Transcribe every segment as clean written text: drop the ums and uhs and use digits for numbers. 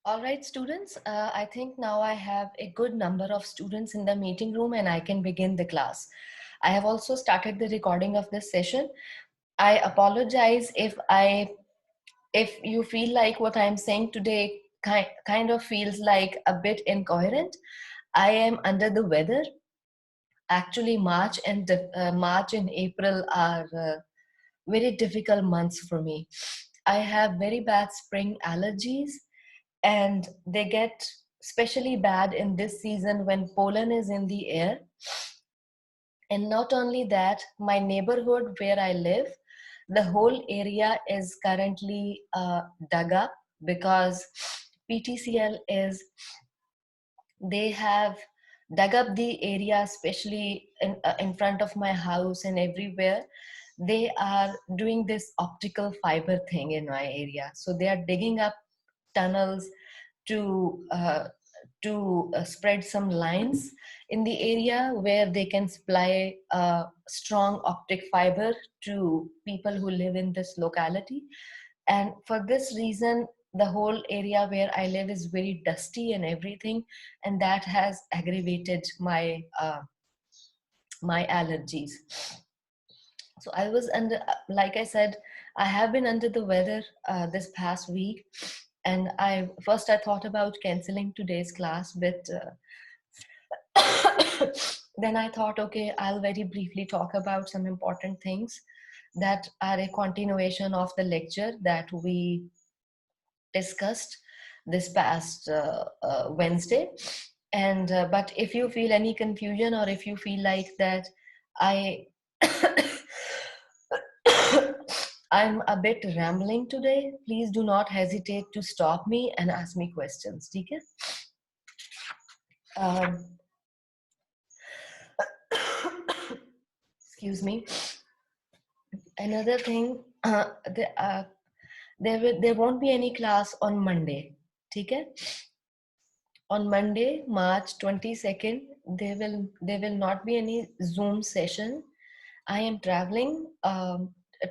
All right, students, I think now I have a good number of students in the meeting room and I can begin the class. I have also started the recording of this session. I apologize if you feel like what I'm saying today kind of feels like a bit incoherent. I am under the weather. Actually, March and April are very difficult months for me. I have very bad spring allergies, and they get especially bad in this season when pollen is in the air. And not only that, my neighborhood where I live, the whole area is currently dug up because PTCL is, they have dug up the area, especially in front of my house and everywhere. They are doing this optical fiber thing in my area. So they are digging up tunnels to spread some lines in the area where they can supply strong optic fiber to people who live in this locality. And for this reason, the whole area where I live is very dusty and everything, and that has aggravated my allergies. So I was under, like I said, I have been under the weather this past week, and I thought about canceling today's class, but then I thought, okay, I'll very briefly talk about some important things that are a continuation of the lecture that we discussed this past Wednesday. And but if you feel any confusion, or if you feel like that I I'm a bit rambling today, please do not hesitate to stop me and ask me questions. Okay? Um, excuse me. Another thing, there won't be any class on Monday. Okay? On Monday, March 22nd, there will not be any Zoom session. I am traveling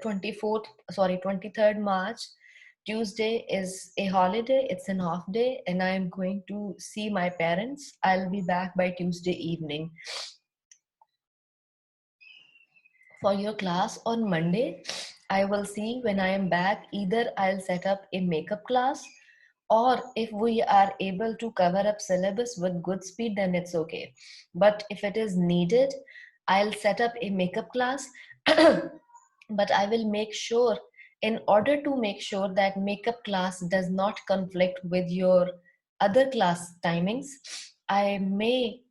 23rd March. Tuesday is a holiday, it's an off day, and I am going to see my parents. I'll be back by Tuesday evening. For your class on Monday, I will see when I am back. Either I'll set up a makeup class, or if we are able to cover up syllabus with good speed, then it's okay. But if it is needed, I'll set up a makeup class. But I will make sure, in order to make sure that makeup class does not conflict with your other class timings, I may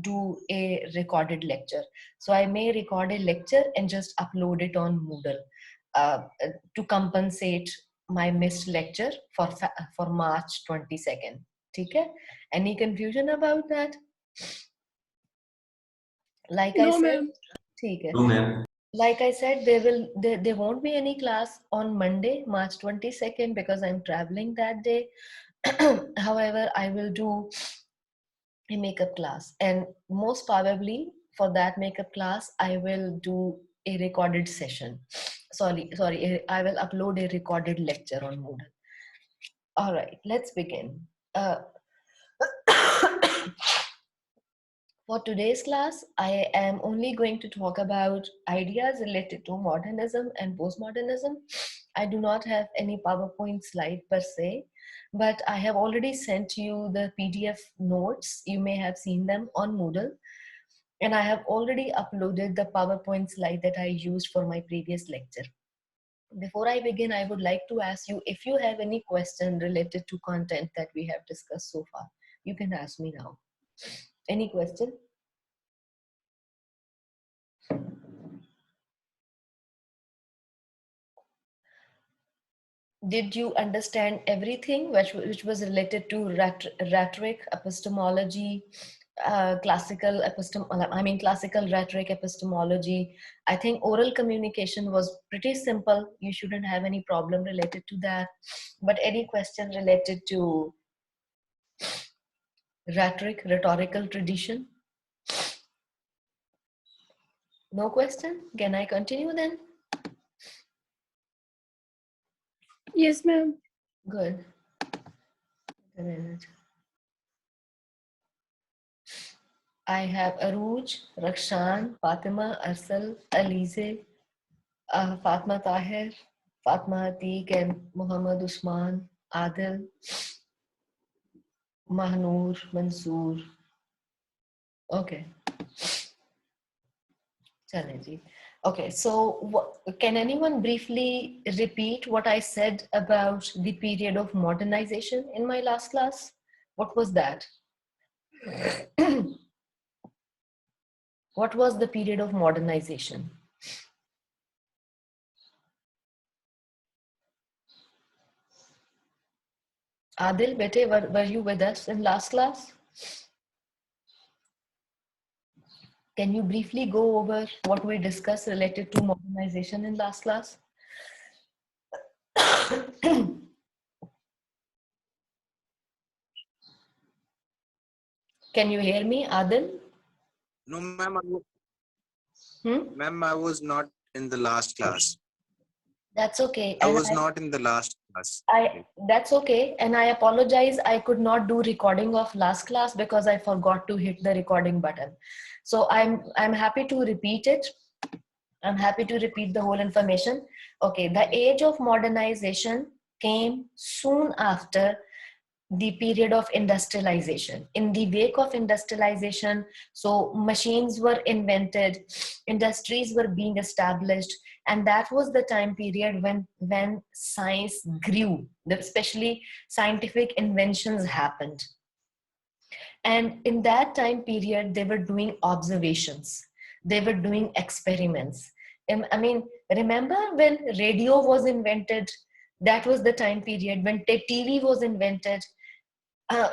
do a recorded lecture. So I may record a lecture and just upload it on Moodle to compensate my missed lecture for March 22nd. Okay? Any confusion about that? Like I No, said, ma'am. okay. No, ma'am. Like I said, there won't be any class on Monday, March 22nd, because I'm traveling that day. However, I will do a makeup class, and most probably for that makeup class, I will do a recorded session. I will upload a recorded lecture on Moodle. All right, let's begin. Uh, For today's class, I am only going to talk about ideas related to modernism and postmodernism. I do not have any PowerPoint slide per se, but I have already sent you the PDF notes. You may have seen them on Moodle. And I have already uploaded the PowerPoint slide that I used for my previous lecture. Before I begin, I would like to ask you if you have any question related to content that we have discussed so far. You can ask me now. Any question? Did you understand everything which was related to rhetoric, epistemology, classical rhetoric, epistemology? I think oral communication was pretty simple. You shouldn't have any problem related to that. But any question related to rhetorical tradition? No question? Can I continue then? Yes, ma'am. Good. A minute. I have Aruj, Rakshan, Fatima, Arsal, Alize, Fatma Tahir, Fatma Atiq, and Muhammad Usman, Adil, Mahnoor, Mansoor. Okay, chale ji. Okay, so can anyone briefly repeat what I said about the period of modernization in my last class? What was that? What was the period of modernization? Adil, bete, were you with us in last class? Can you briefly go over what we discussed related to modernization in last class? Can you hear me, Adil? No, ma'am. Hmm? Ma'am, I was not in the last class. That's okay. I And was not in the last class. that's okay. And I apologize. I could not do recording of last class because I forgot to hit the recording button. So I'm happy to repeat it. I'm happy to repeat the whole information. Okay, the age of modernization came soon after the period of industrialization. In the wake of industrialization, so machines were invented, industries were being established, and that was the time period when science grew, especially scientific inventions happened. And in that time period, they were doing observations, they were doing experiments. I mean, remember when radio was invented? That was the time period when TV was invented.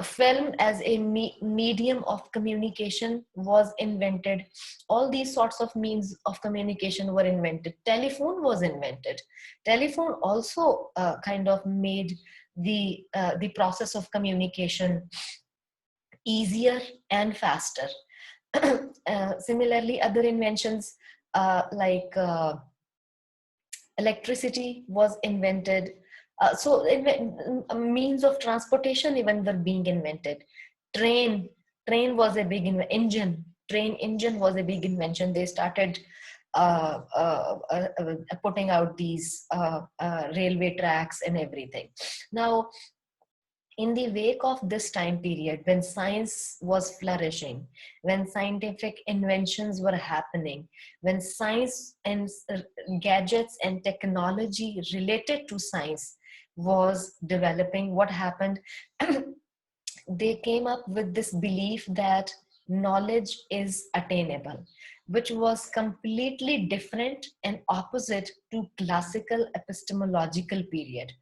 Film as a medium of communication was invented. All these sorts of means of communication were invented. Telephone was invented. Telephone also kind of made the process of communication easier and faster. Similarly, other inventions like electricity was invented. Means of transportation even were being invented. Train, train was a big engine. Train engine was a big invention. They started putting out these railway tracks and everything. Now, in the wake of this time period when science was flourishing, when scientific inventions were happening, when science and gadgets and technology related to science was developing, what happened? They came up with this belief that knowledge is attainable, which was completely different and opposite to classical epistemological period,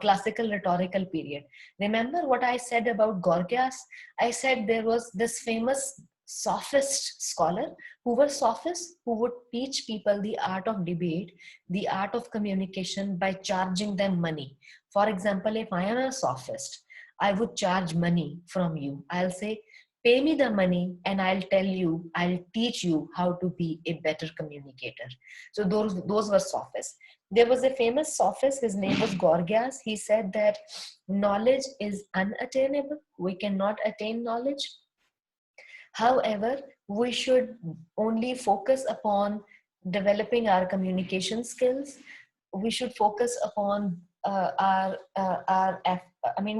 classical rhetorical period. Remember what I said about Gorgias? I said there was this famous sophist scholar who were sophists who would teach people the art of debate, the art of communication by charging them money. For example, if I am a sophist, I would charge money from you. I'll say, pay me the money and I'll tell you, I'll teach you how to be a better communicator. So those were sophists. There was a famous sophist, his name was Gorgias. He said that knowledge is unattainable. We cannot attain knowledge. However, we should only focus upon developing our communication skills. We should focus upon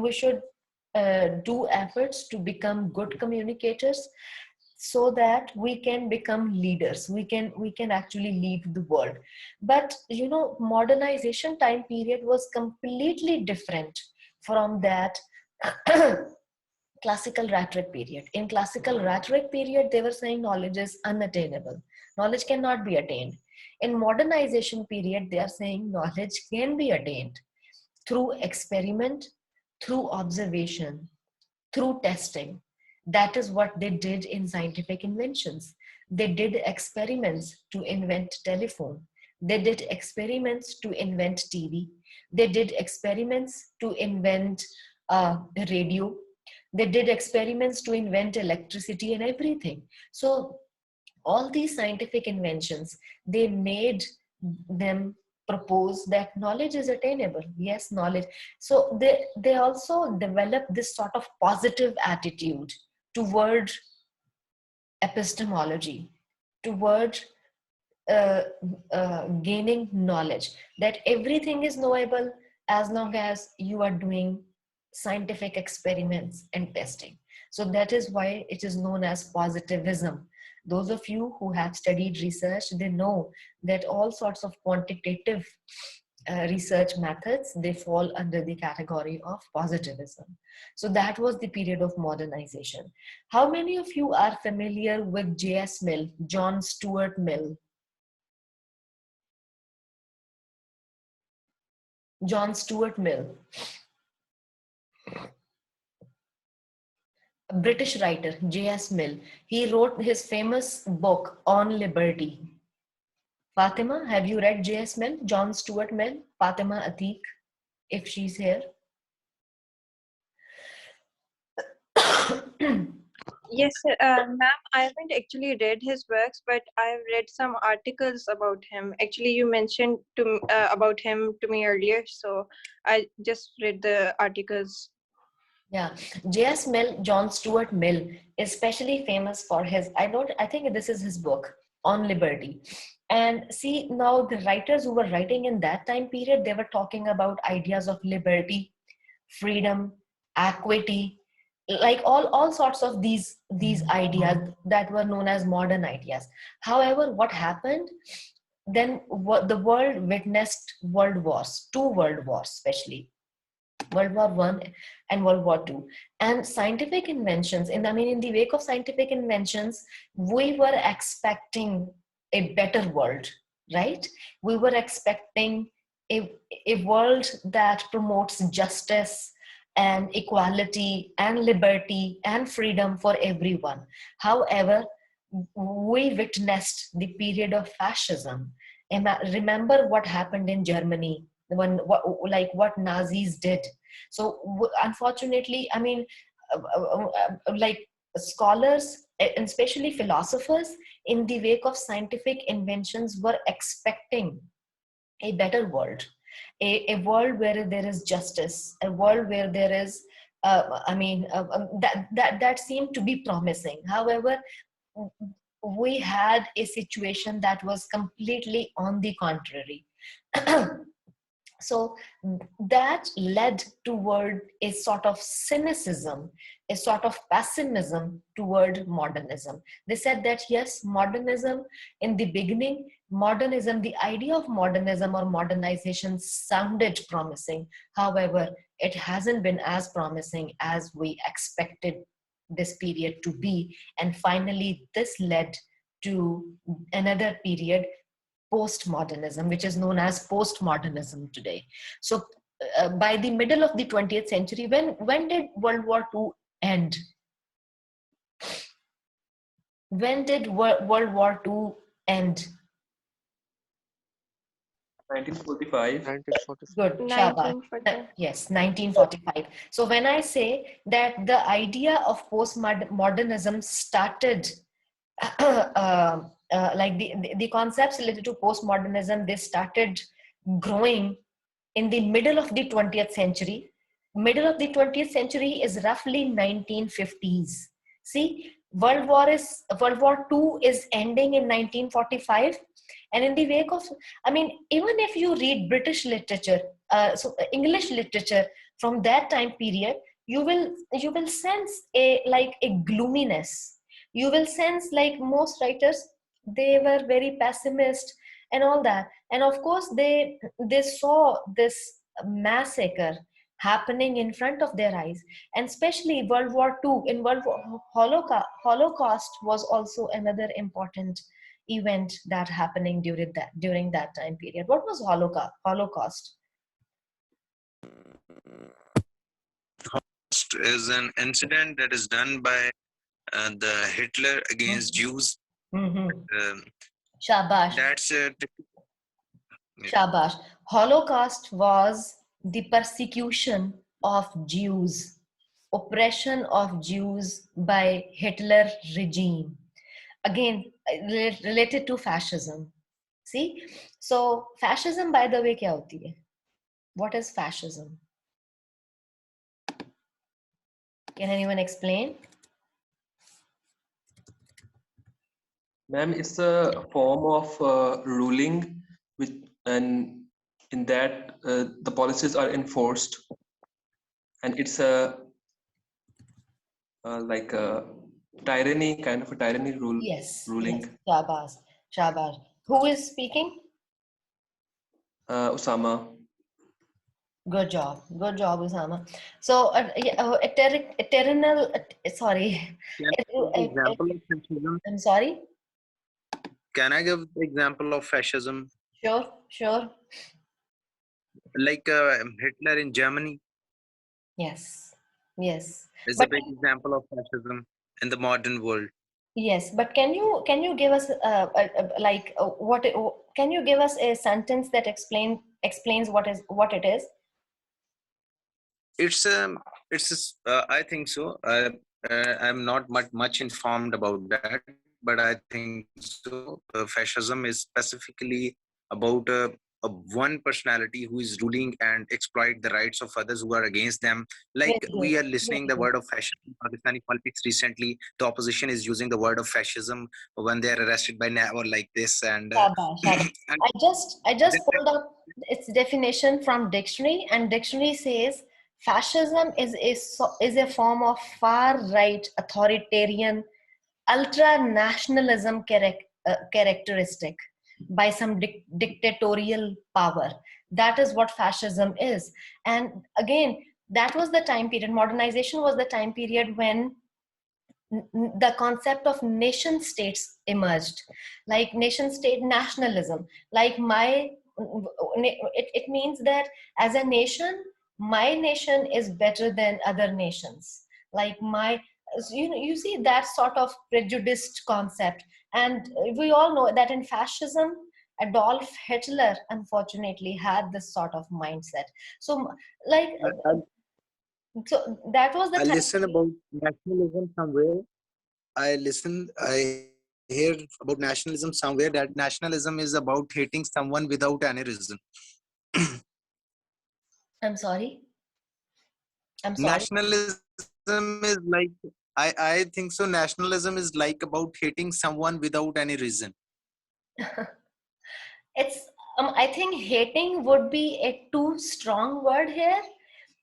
we should do efforts to become good communicators so that we can become leaders. We can actually lead the world. But modernization time period was completely different from that classical rhetoric period. In classical rhetoric period, they were saying knowledge is unattainable. Knowledge cannot be attained. In modernization period, they are saying knowledge can be attained through experiment, through observation, through testing. That is what they did in scientific inventions. They did experiments to invent telephone. They did experiments to invent TV. They did experiments to invent radio. They did experiments to invent electricity and everything. So all these scientific inventions, they made them propose that knowledge is attainable. Yes, knowledge. So they also develop this sort of positive attitude toward epistemology, toward uh, gaining knowledge, that everything is knowable as long as you are doing scientific experiments and testing. So that is why it is known as positivism. Those of you who have studied research, they know that all sorts of quantitative research methods, they fall under the category of positivism. So that was the period of modernization. How many of you are familiar with J.S. Mill, John Stuart Mill? John Stuart Mill, a British writer, J.S. Mill. He wrote his famous book on liberty. Fatima, have you read J.S. Mill, John Stuart Mill? Fatima Atiq, if she's here. Yes, sir. Ma'am, I haven't actually read his works, but I've read some articles about him. Actually, you mentioned about him to me earlier, so I just read the articles. Yeah, J.S. Mill, John Stuart Mill, is especially famous for his, I think this is his book on liberty. And see, now the writers who were writing in that time period, they were talking about ideas of liberty, freedom, equity, like all sorts of these ideas that were known as modern ideas. However, what happened then, the world witnessed world wars, two world wars especially, World War One and World War Two. And scientific inventions, in the wake of scientific inventions, we were expecting a better world, right? We were expecting a world that promotes justice and equality and liberty and freedom for everyone. However, we witnessed the period of fascism. Remember what happened in Germany when what Nazis did. So unfortunately, like scholars and especially philosophers in the wake of scientific inventions were expecting a better world, a world where there is justice, a world where there is that seemed to be promising. However, we had a situation that was completely on the contrary. So that led toward a sort of cynicism, a sort of pessimism toward modernism. They said that yes, modernism, in the beginning, modernism, the idea of modernism or modernization sounded promising. However, it hasn't been as promising as we expected this period to be. And finally, this led to another period, postmodernism, which is known as postmodernism today. So by the middle of the 20th century, when did World War II end? When did World War II end? 1945. 1945. Good, Shabash. 1945. Yes, 1945. So when I say that the idea of postmodernism started, like the concepts related to postmodernism, they started growing in the middle of the 20th century. Middle of the 20th century is roughly 1950s. See, World War II is ending in 1945. And in the wake of, even if you read British literature, so English literature from that time period, you will sense a gloominess. You will sense, like most writers, they were very pessimist and all that. And of course, they saw this massacre happening in front of their eyes. And especially World War II, in World War, Holocaust was also another important event that happening during that time period. What was Holocaust? Is an incident that is done by the Hitler against Jews. Mm-hmm. Um, Shabash. that's Shabash. Holocaust was the persecution of Jews, oppression of Jews by Hitler regime. Again, related to fascism. See, so fascism, by the way, क्या होती है? What is fascism? Can anyone explain? Ma'am, it's a form of ruling with, and in that the policies are enforced, and it's a like a tyranny, kind of a tyranny Yes, ruling. yes. Shabaz, Shabaz. Who is speaking? Osama. Good job, Usama. So, eternal, sorry. Can I give the example of fascism? I'm sorry. Can I give the example of fascism? Sure, sure. Like Hitler in Germany Yes, yes. is a But big example of fascism in the modern world. yes, but can you give us like can you give us a sentence that explains what it is? It's I think so. I'm not much informed about that, but I think so. Fascism is specifically about one personality who is ruling and exploit the rights of others who are against them. Like Very good. we are listening Very the good. word of fascism in Pakistani politics recently. The opposition is using the word of fascism when they are arrested by or like this, and Shabash, shabash. and I just pulled up its definition from dictionary, and dictionary says fascism is a form of far right authoritarian ultra nationalism characteristic by some dictatorial power. That is what fascism is. And again, that was the time period. Modernization was the time period when the concept of nation states emerged, like nation state nationalism. Like it means that as a nation, my nation is better than other nations. Like you see that sort of prejudiced concept. And we all know that in fascism, Adolf Hitler unfortunately had this sort of mindset. So like I, so that was the I time. listen about nationalism somewhere. I hear about nationalism somewhere that nationalism is about hating someone without any reason. I'm sorry. I'm sorry. Nationalism is like, I think so. Nationalism is like about hating someone without any reason. It's I think hating would be a too strong word here.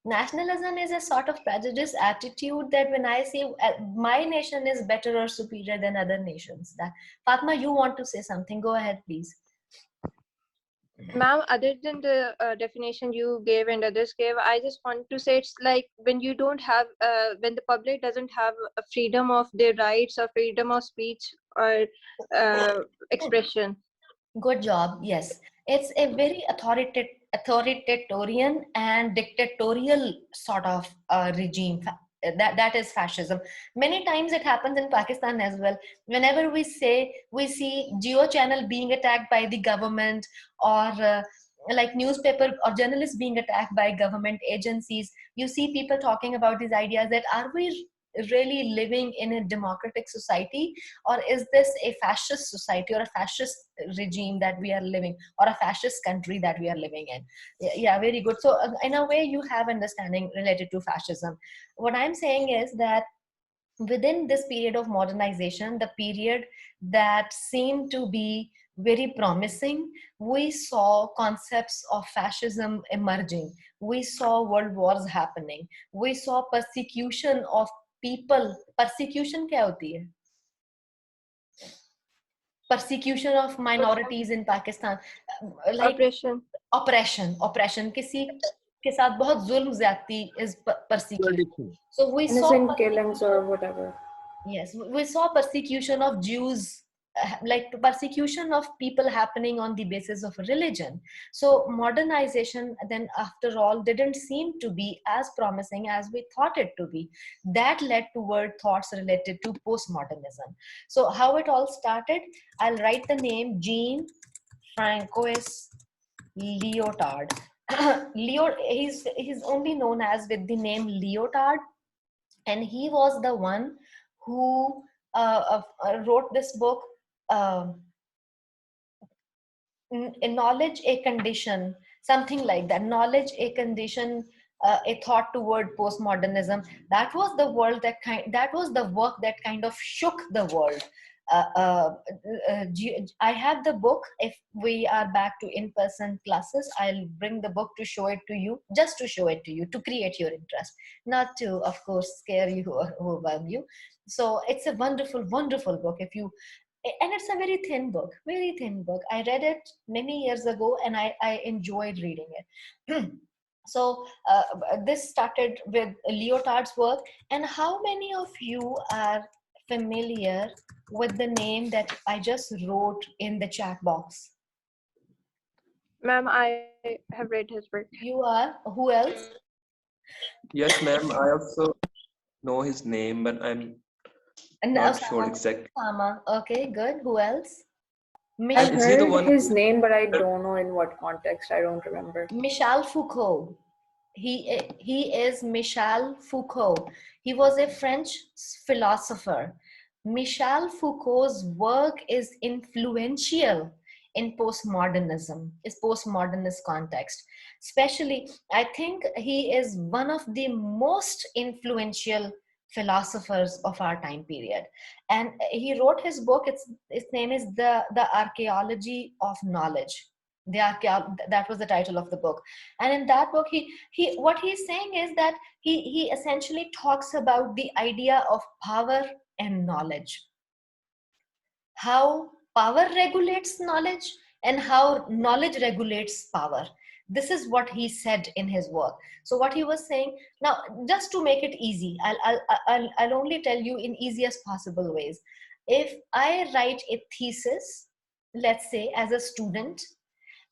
Nationalism is a sort of prejudice attitude that when I say my nation is better or superior than other nations, that Fatma, you want to say something? Go ahead, please. Ma'am, other than the definition you gave and others gave, I just want to say it's like when you don't have, when the public doesn't have a freedom of their rights or freedom of speech or expression. Good job. Yes, it's a very authoritarian and dictatorial sort of regime. That is fascism. Many times it happens in Pakistan as well. Whenever we see Geo channel being attacked by the government, or like newspaper or journalists being attacked by government agencies, you see people talking about these ideas that are we really living in a democratic society, or is this a fascist society or a fascist regime that we are living, or a fascist country that we are living in? Yeah, very good. So in a way you have understanding related to fascism. What I'm saying is that within this period of modernization, the period that seemed to be very promising, we saw concepts of fascism emerging. We saw world wars happening. We saw persecution of people. Persecution क्या होती है? Persecution of minorities in Pakistan, like Oppression. oppression किसी के साथ बहुत जुल्म ज्यादती is persecution. Tradition. So we saw Innocent killings or whatever. yes, we saw persecution of Jews, like persecution of people happening on the basis of religion. So modernization then after all didn't seem to be as promising as we thought it to be. That led toward thoughts related to postmodernism. So how it all started, I'll write the name Jean Francois Lyotard. He's only known as with the name Lyotard, and he was the one who wrote this book, um knowledge a condition, something like that. Knowledge a condition, a thought toward postmodernism. That was the world that was the work that kind of shook the world. I have the book. If we are back to in-person classes, I'll bring the book to show it to you, just to show it to you, to create your interest, not to, of course, scare you or overwhelm you. So it's a wonderful, wonderful book. If you And it's a very thin book. I read it many years ago and I enjoyed reading it. So this started with Lyotard's work. And how many of you are familiar with the name that I just wrote in the chat box? Ma'am, I have read his work. You are? Who else? Yes, ma'am. I also know his name, but I'm And not sure exactly. Osama. Okay, good. Who else? And I've is he the heard one his who, name, but I don't know in what context. I don't remember. Michel Foucault. He is Michel Foucault. He was a French philosopher. Michel Foucault's work is influential in postmodernist context. Especially, I think he is one of the most influential philosophers of our time period. And he wrote his book. Its name is the Archaeology of Knowledge. That was the title of the book. And in that book, he what he's saying is that he essentially talks about the idea of power and knowledge, how power regulates knowledge and how knowledge regulates power. This is what he said in his work. So what he was saying, now just to make it easy, I'll only tell you in easiest possible ways. If I write a thesis, let's say as a student,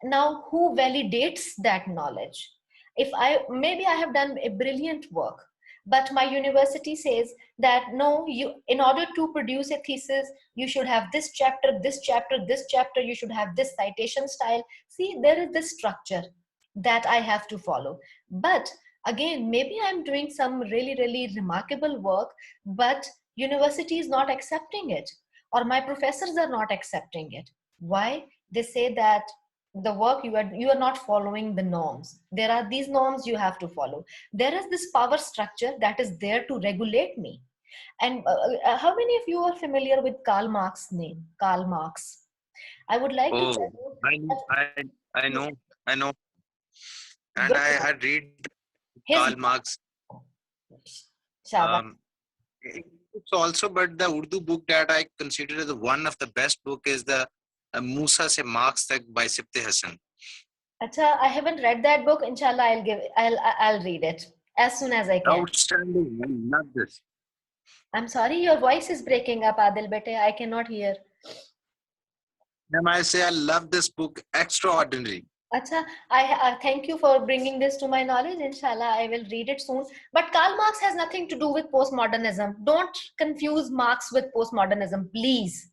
now who validates that knowledge? If maybe I have done a brilliant work, but my university says that no, you, in order to produce a thesis, you should have this chapter, this chapter, this chapter, you should have this citation style. See, there is this structure that I have to follow. But again, maybe I'm doing some really, really remarkable work, but university is not accepting it, or my professors are not accepting it. Why? They say that the work you are not following the norms. There are these norms you have to follow. There is this power structure that is there to regulate me. And how many of you are familiar with Karl Marx's name? Karl Marx. I would like to tell Oh, you I know, I know, I know. And good. I had read His Karl Marx. Shaba. It's also, but the Urdu book that I consider as one of the best book is the Musa se Marx tak by Sibte Hassan. Acha, I haven't read that book. Inshallah, I'll read it as soon as I can. Outstanding. I love this. I'm sorry, your voice is breaking up, Adil Bete. I cannot hear. And I say I love this book. Extraordinary. Acha, I thank you for bringing this to my knowledge. Inshallah, I will read it soon. But Karl Marx has nothing to do with postmodernism. Don't confuse Marx with postmodernism, please.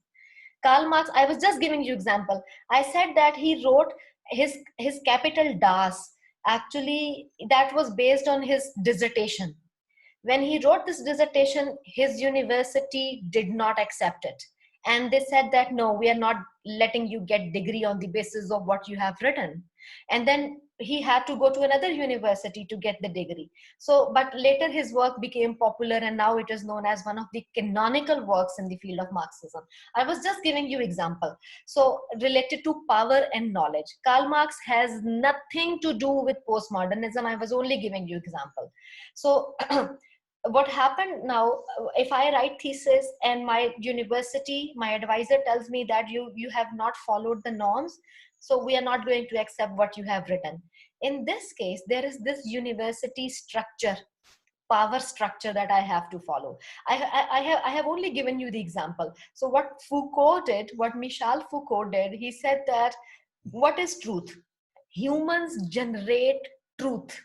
Karl Marx, I was just giving you example. I said that he wrote his capital Das. Actually, that was based on his dissertation. When he wrote this dissertation, his university did not accept it. And they said that, no, we are not letting you get degree on the basis of what you have written. And then he had to go to another university to get the degree. So, but later his work became popular and now it is known as one of the canonical works in the field of Marxism. I was just giving you example. So related to power and knowledge, Karl Marx has nothing to do with postmodernism. I was only giving you example. So what happened now, if I write thesis and my university, my advisor tells me that you have not followed the norms, so we are not going to accept what you have written. In this case, there is this university structure, power structure that I have to follow. I have only given you the example. So what Foucault did, what Michel Foucault did, he said that what is truth? Humans generate truth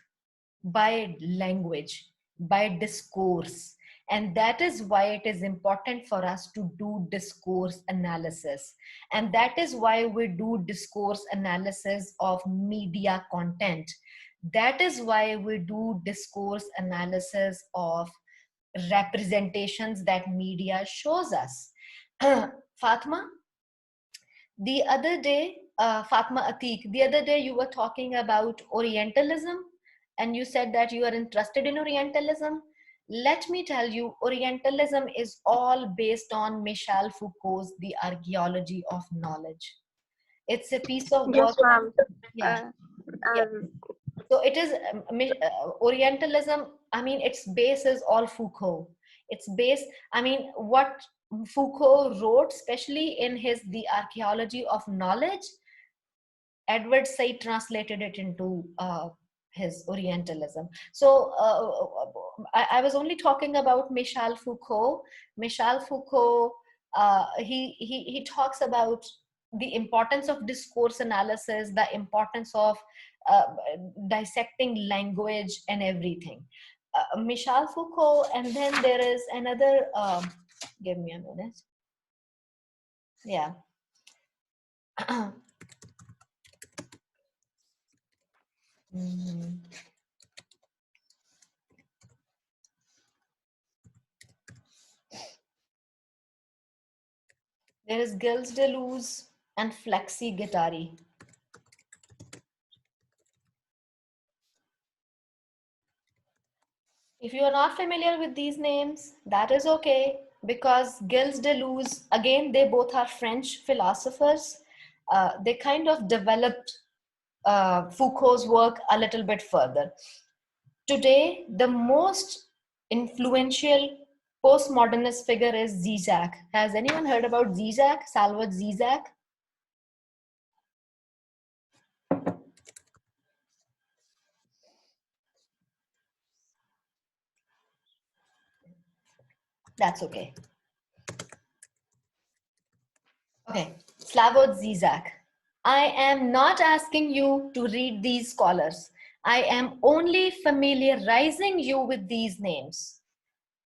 by language, by discourse. And that is why it is important for us to do discourse analysis. And that is why we do discourse analysis of media content. That is why we do discourse analysis of representations that media shows us. Fatma, the other day Fatma Atiq, the other day you were talking about Orientalism and you said that you are interested in Orientalism. Let me tell you, Orientalism is all based on Michel Foucault's The Archaeology of Knowledge. It's a piece of Yes, work. ma'am. Yeah, Uh, yeah. um, So it is Orientalism. I mean, its base is all Foucault. Its base, I mean, what Foucault wrote, especially in his The Archaeology of Knowledge, Edward Said translated it into his Orientalism. So I was only talking about Michel Foucault. Michel Foucault, he talks about the importance of discourse analysis, the importance of uh, dissecting language and everything. Michel Foucault, and then there is another, give me a minute. Yeah. Mhm. There is Gilles Deleuze and Flexi Guattari. If you are not familiar with these names, that is okay, because Gilles Deleuze, again, they both are French philosophers. They kind of developed Foucault's work a little bit further. Today, the most influential postmodernist figure is Zizek. Has anyone heard about Zizek, Salvador Zizek? That's okay. Okay, Slavoj Zizek. I am not asking you to read these scholars. I am only familiarizing you with these names.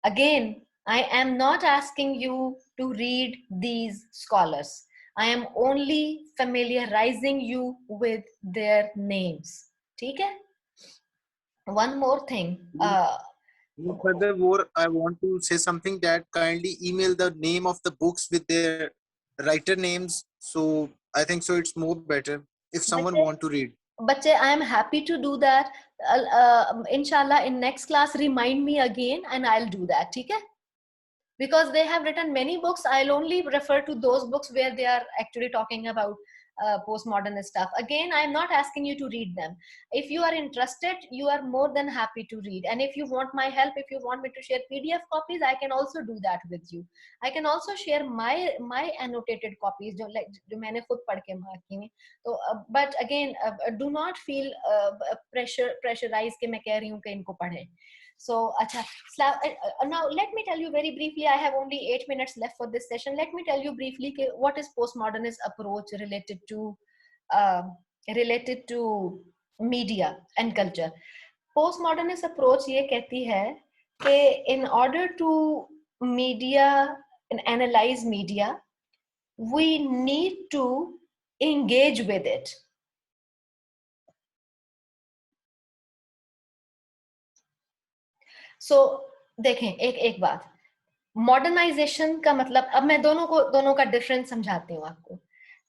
Again, I am not asking you to read these scholars. I am only familiarizing you with their names. Okay? One more thing. Furthermore, I want to say something that kindly email the name of the books with their writer names. So I think so it's more better if someone want to read. But I am happy to do that. Inshallah, in next class, remind me again and I'll do that. Okay? Because they have written many books. I'll only refer to those books where they are actually talking about postmodernist stuff. Again, I'm not asking you to read them. If you are interested, you are more than happy to read. And if you want my help, if you want me to share PDF copies, I can also do that with you. I can also share my annotated copies जो मैंने खुद पढ़ के mark की हैं. So, but again, do not feel pressurized कि मैं कह रही हूँ कि इनको पढ़ें. So, now let me tell you very briefly, I have only 8 minutes left for this session. Let me tell you briefly what is postmodernist approach related to media and culture. Postmodernist approach ये कहती है कि in order to media and analyze media, we need to engage with it. So देखें एक बात, modernisation का मतलब, अब मैं दोनों का डिफरेंस समझाती हूँ आपको.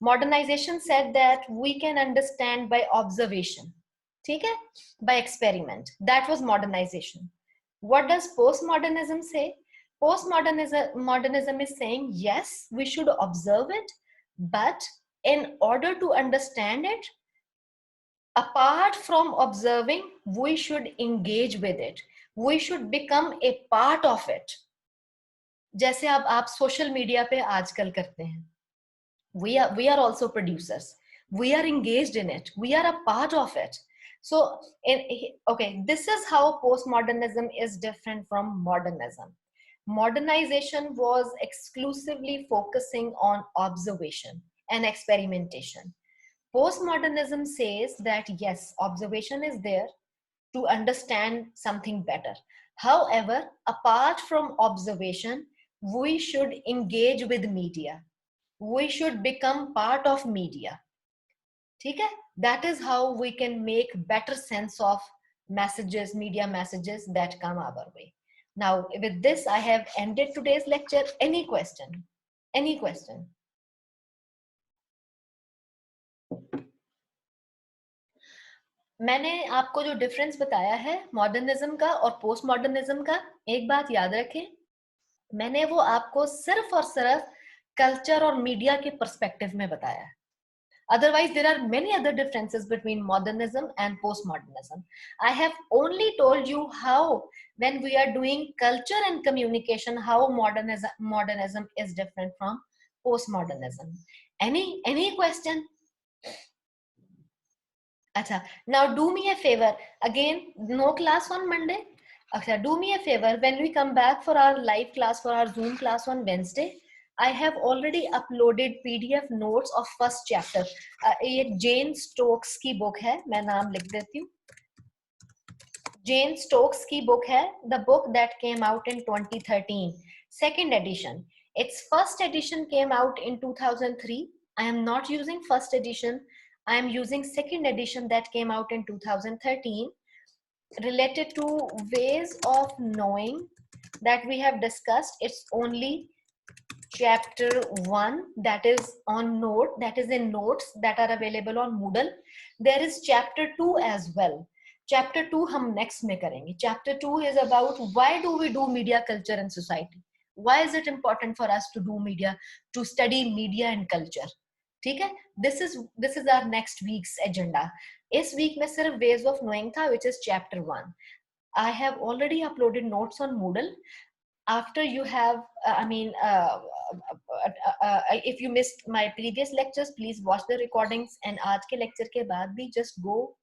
Modernisation said that we can understand by observation, ठीक है, by experiment. That was modernisation. What does postmodernism say? Postmodernism is saying yes, we should observe it, but in order to understand it, apart from observing, we should engage with it. We should become a part of it. जैसे अब आप social media पे आजकल करते हैं. We are also producers. We are engaged in it. We are a part of it. So, okay, this is how postmodernism is different from modernism. Modernization was exclusively focusing on observation and experimentation. Postmodernism says that yes, observation is there to understand something better. However, apart from observation, we should engage with media. We should become part of media. Okay? That is how we can make better sense of messages, media messages that come our way. Now, with this, I have ended today's lecture. Any question? Any question? मैंने आपको जो difference बताया है modernism का और post modernism का, एक बात याद रखें, मैंने वो आपको सिर्फ और सिर्फ कल्चर और मीडिया के पर्सपेक्टिव में बताया है. Otherwise, there are many other differences between modernism and postmodernism. I have only told you how, when we are doing culture and communication, how modernism is different from postmodernism. Any question? Acha, now do me a favor. Again, no class on Monday. Acha, do me a favor. When we come back for our live class, for our Zoom class on Wednesday, I have already uploaded PDF notes of first chapter. ये Jane Stokes की book है, मैं नाम लिख देती हूँ. Jane Stokes की book है, the book that came out in 2013, second edition. Its first edition came out in 2003. I am not using first edition. I am using second edition that came out in 2013, related to ways of knowing that we have discussed. It's only chapter 1 that is on note, that is in notes that are available on Moodle. There is chapter 2 as well. Chapter 2 हम next में करेंगे. Chapter 2 is about why do we do media, culture and society. Why is it important for us to do media, to study media and culture. ठीक है, this is our next week's agenda. इस week में सिर्फ ways of knowing था, which is chapter 1. I have already uploaded notes on Moodle. After you have if you missed my previous lectures, please watch the recordings, and आज के lecture के बाद भी just go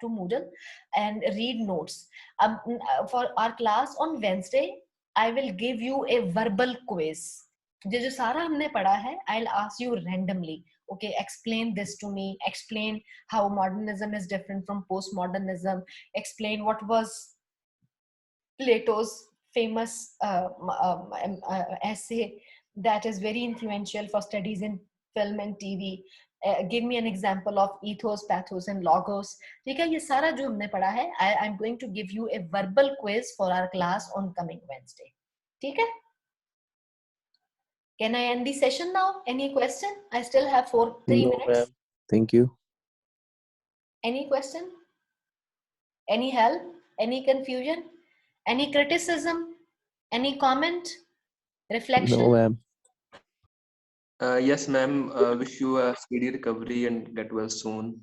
to Moodle and read notes. For our class on Wednesday, I will give you a verbal quiz. जो सारा हमने पढ़ा है, I'll ask you randomly, okay, explain this to me, explain how modernism is different from postmodernism, explain what was Plato's famous essay that is very influential for studies in film and TV. Give me an example of ethos, pathos and logos. ठीक है, ये सारा जो हमने पढ़ा है, I'm going to give you a verbal quiz for our class on coming Wednesday. ठीक है? Can I end the session now? Any question? I still have 3 minutes. Ma'am. Thank you. Any question? Any help? Any confusion? Any criticism? Any comment? Reflection? No, ma'am. Yes, ma'am. Wish you a speedy recovery and get well soon.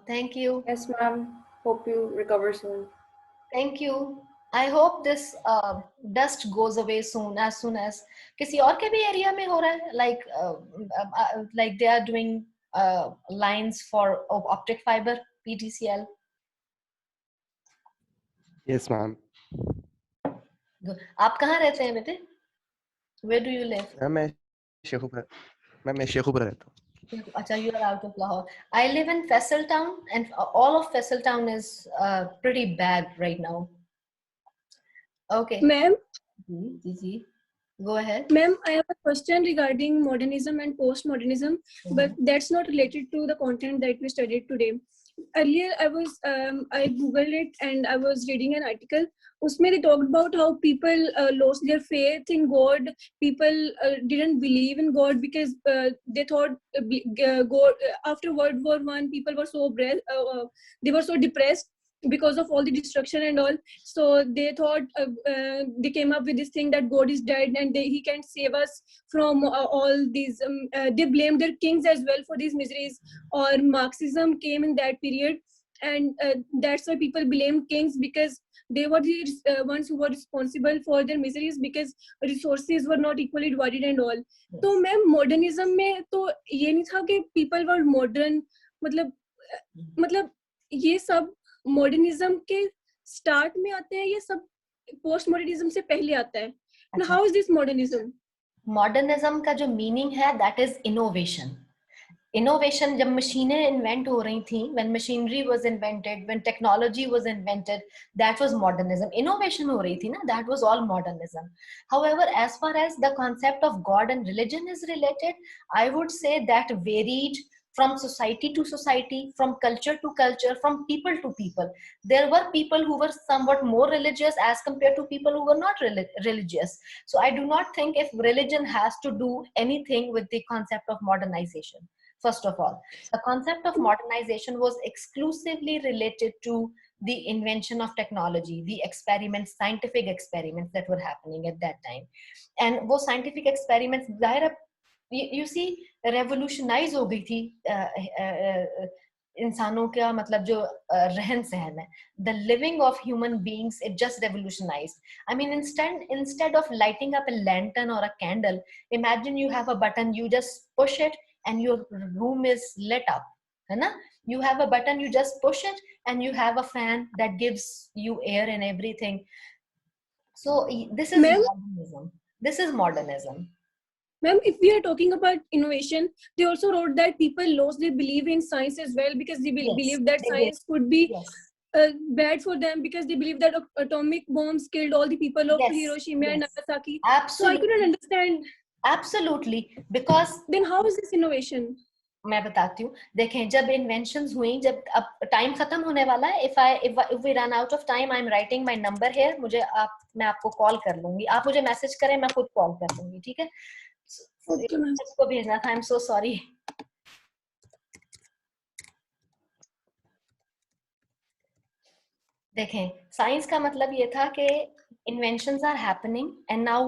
Thank you. Yes, ma'am. Hope you recover soon. Thank you. I hope this dust goes away soon as किसी और के भी area में हो रहा है, like they are doing lines for optic fiber PTCL. Yes, ma'am. Good. आप कहाँ रहते हैं बेटे? Where do you live? Ma'am, मैं शेखुपुरा रहता हूँ. अच्छा, you are out of Lahore. I live in Faisal Town, and all of Faisal Town is pretty bad right now. Okay. Ma'am, Ji. Go ahead. ma'am, I have a question regarding modernism and postmodernism, but that's not related to the content that we studied today. Earlier, I googled it and I was reading an article. Usme they talked about how people lost their faith in God. People didn't believe in God because they thought God. After World War I, people were so they were so depressed because of all the destruction and all. So they thought they came up with this thing that God is dead and he can't save us from all these. They blamed their kings as well for these miseries. Or Marxism came in that period, and that's why people blamed kings, because they were the ones who were responsible for their miseries because resources were not equally divided and all. तो ma'am modernism में तो ये नहीं था कि people were modern, मतलब ये सब मॉडर्निज्म के स्टार्ट में आते हैं, ये सब पोस्ट मॉडर्निज्म से पहले आता है. Now, how is this modernism? Modernism का जो मीनिंग है, दैट इज इनोवेशन. इनोवेशन जब मशीनें इन्वेंट हो रही थी, when machinery was invented, when technology was invented, that was modernism. Innovation हो रही थी ना, that was all modernism. However, as far as the concept of God and religion is related, I would say that varied from society to society, from culture to culture, from people to people. There were people who were somewhat more religious as compared to people who were not religious. So I do not think if religion has to do anything with the concept of modernization. first of all. The concept of modernization was exclusively related to the invention of technology, the experiments, scientific experiments that were happening at that time. And वो scientific experiments you see revolutionize हो गई थी इंसानों का मतलब जो रहन सहन है. The living of human beings, it just revolutionized. I mean, instead of lighting up a lantern or a candle, imagine you have a button, you just push it and your room is lit up, है ना? You have a button, you just push it and you have a fan that gives you air and everything. So this is Ma'am? modernism. This is modernism. Ma'am, if we are talking about innovation, they also wrote that people lost their belief in science as well because they Yes, believe that they did. science could be Yes. bad for them because they believe that atomic bombs killed all the people of Yes, Hiroshima and yes. Nagasaki. So I Absolutely. couldn't understand. Absolutely. Because Then how is this innovation? मैं बताती हूँ. देखें, जब inventions हुई, जब अब time खत्म होने वाला है, if we run out of time, I'm writing my number here. मैं आपको कॉल कर लूंगी. आप मुझे मैसेज करें, मैं खुद कॉल कर लूंगी. ठीक है? Okay, ma'am. इसको भेजना था. I'm so sorry. देखें, साइंस का मतलब ये था कि inventions are happening and now